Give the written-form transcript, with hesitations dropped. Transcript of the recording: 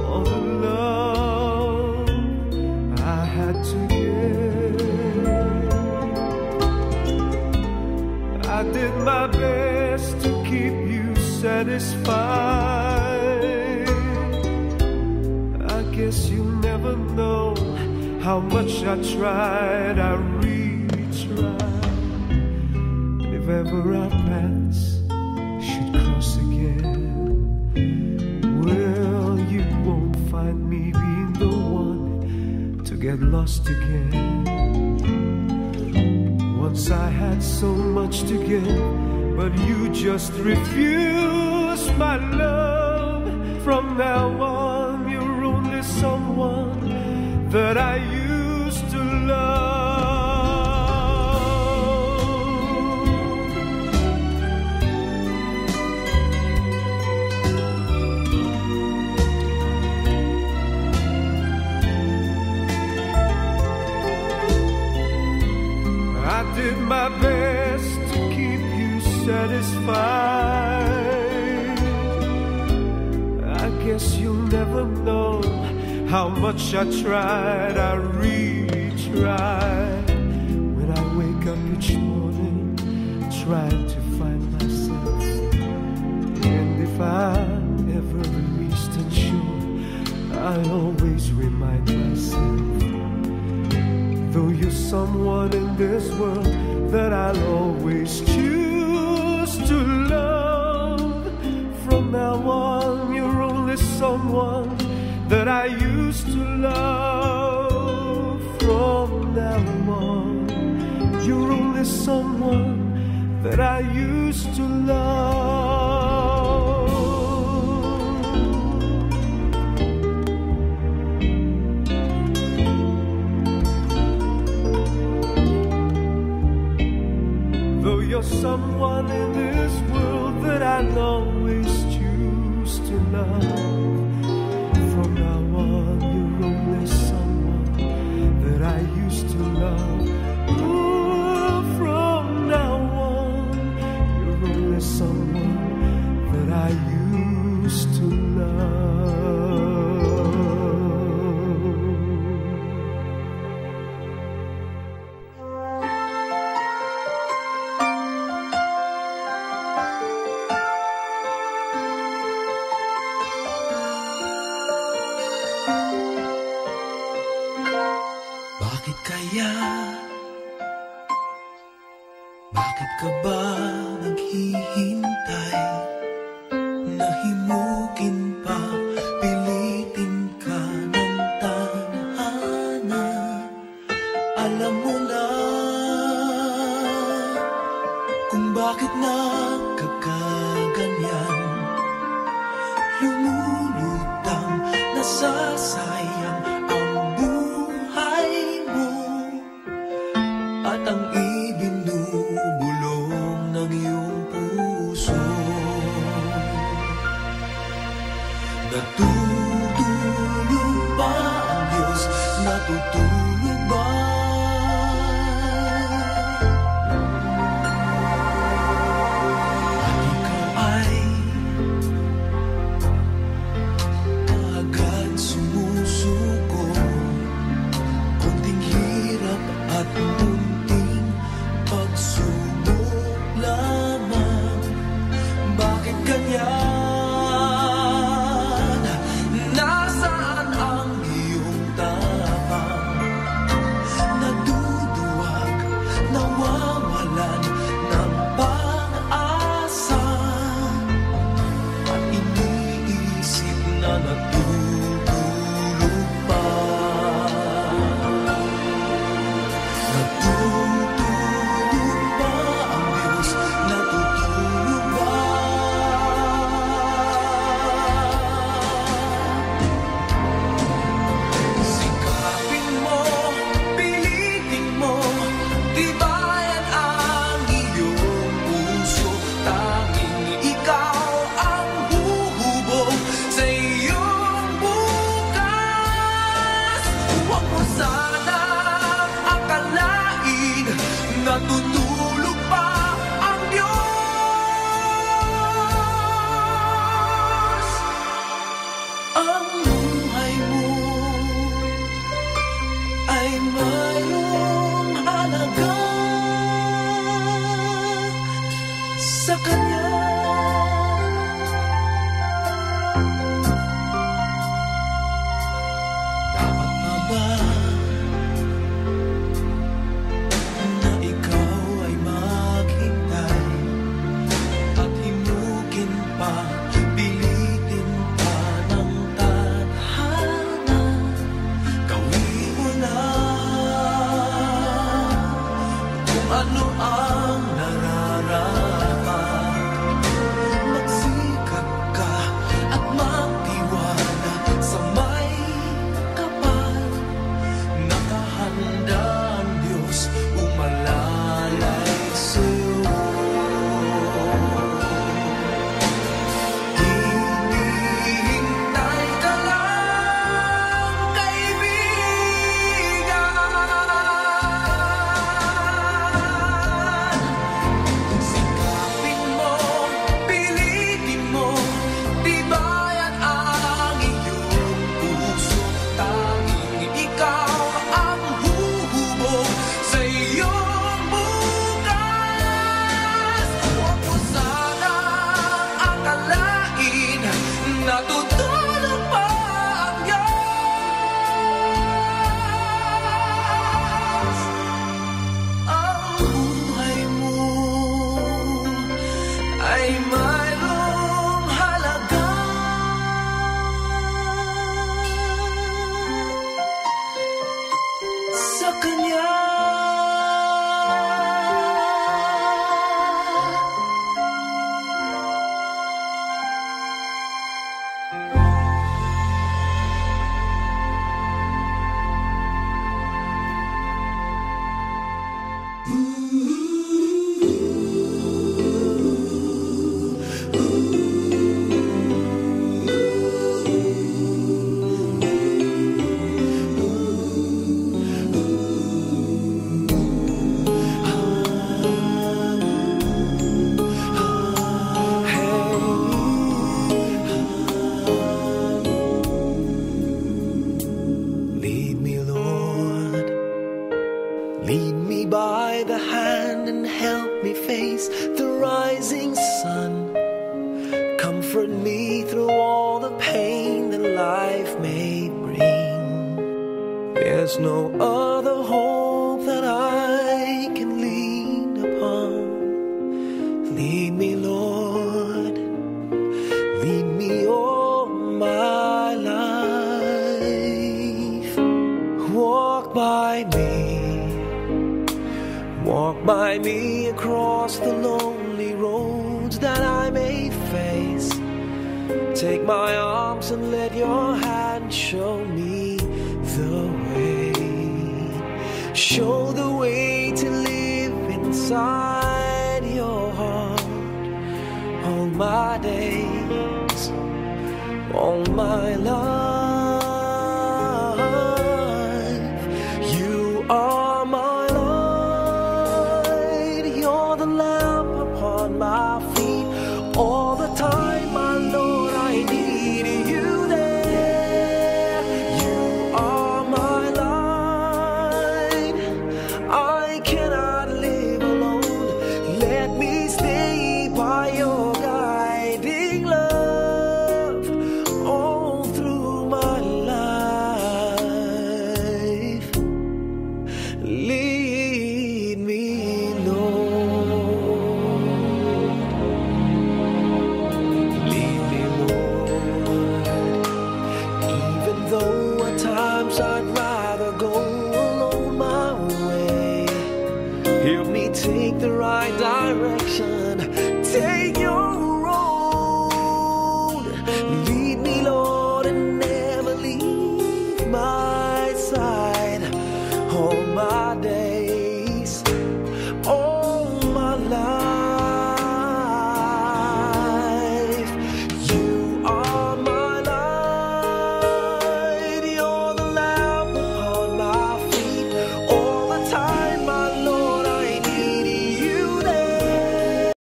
all the love I had to give. I did my best to keep you satisfied. I guess you'll never know how much I tried. I really tried. If ever our paths should cross again, well, you won't find me being the one to get lost again. Once I had so much to give, but you just refused my love. From now on, you're only someone that I used to love. I did my best to keep you satisfied. I guess you'll never know how much I tried. I really tried. When I wake up each morning, trying to find myself, and if I'm ever the least unsure, I always remind myself, though you're someone in this world that I'll always choose to love. From now on, you're only someone that I used to love. From now on, you're only someone that I used to love. Though you're someone in this world that I'll always choose to love. From now on, you're only someone that I used to love. Ooh, from now on, you're only someone that I used to love. Bakit kaya? Bakit ka ba naghihintay? Nahimukin pa, pilitin ka ng tadhana. Alam mo na kung bakit nagkakaganyan. Lumulutang, nasasayang ang buhay mo at ang ibinubulong ng iyong puso. Natutulog ba ang Diyos? Natutulog ba? At ikaw ay agad sumusuko. Konting hirap at munting pagsubok lamang. Bakit ganyan? Nasaan ang iyong tapang? Naduduwag, nawawalan ng pag-asa, at iniisip na natutulog pa. Natutulog ba ang Diyos? Natutulog ba? Sikapin mo, pilitin mo, tibayan ang iyong puso. Tanging ikaw ang huhubog sa iyong ang buhay mo ay mayroong halaga sa Kanya. Dapat pa ba na ikaw ay maghintay at himukin pa, pilitin pa ng tadhana? Gawin mo na kung ano ang nararapat. Magsikap ka at magtiwala sa may kapal. Nakahanda ang Diyos umalalay sa'yo. Hinihintay ka lang, kaibigan. Sikapin mo, pilitin mo, tibayan ang iyong puso. Tanging ikaw ang huhubog sa iyong bukas. Huwag mo sanang akalain na tutulog pa ang Diyos. Ang buhay mo ay mayroong halaga sa Kanya. Lead me, Lord. Lead me by the hand and help me face the rising sun. Comfort me through all the pain that life may bring. There's no other hope that I can lean upon. Lead me, Lord. Lead me all my life. Walk by me across the lonely roads that I may face. Take my arms and let your hand show me the way. Show the way to live inside your heart all my days, all my life.